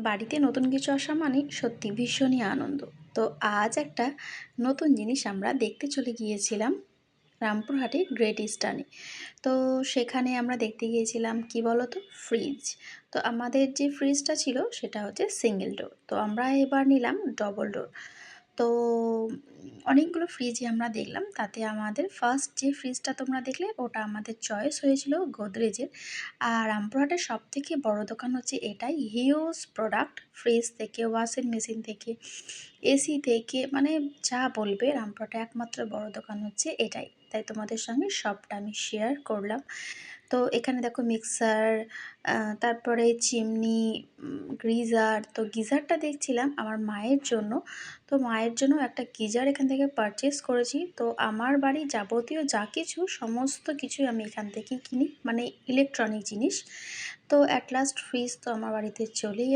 বাড়িতে নতুন কিছু আসা মানে সত্যি ভীষণই আনন্দ। তো আজ একটা নতুন জিনিস আমরা দেখতে চলে গিয়েছিলাম রামপুরহাটে গ্রেট ইস্টার্নে। তো সেখানে আমরা দেখতে গিয়েছিলাম কি বলো তো, ফ্রিজ। তো আমাদের যে ফ্রিজটা ছিল সেটা হচ্ছে সিঙ্গেল ডোর, তো আমরা এবার নিলাম ডবল ডোর। তো অনেকগুলো ফ্রিজই আমরা দেখলাম, তাতে আমাদের ফার্স্ট যে ফ্রিজটা তোমরা দেখলে ওটা আমাদের চয়েস হয়েছিল গোদরেজের। আর রামপুরহাটের সবথেকে বড় দোকান হচ্ছে এটাই, হিউজ প্রোডাক্ট, ফ্রিজ থেকে ওয়াশিং মেশিন থেকে এসি থেকে, মানে যা বলবে রামপুরহাটে একমাত্র বড় দোকান হচ্ছে এটাই। তাই তোমাদের সঙ্গে সবটা আমি শেয়ার করলাম। তো এখানে দেখো মিক্সার, তারপরে চিমনি, গ্রিজার। তো গিজারটা দেখছিলাম আমার মায়ের জন্য। তো মায়ের জন্য একটা গিজার এখান থেকে পারচেস করেছি। তো আমার বাড়ি যাবতীয় যা কিছু সমস্ত কিছুই আমি এখান থেকেই কিনি, মানে ইলেকট্রনিক জিনিস। তো অ্যাট লাস্ট ফ্রিজ তো আমার বাড়িতে চলেই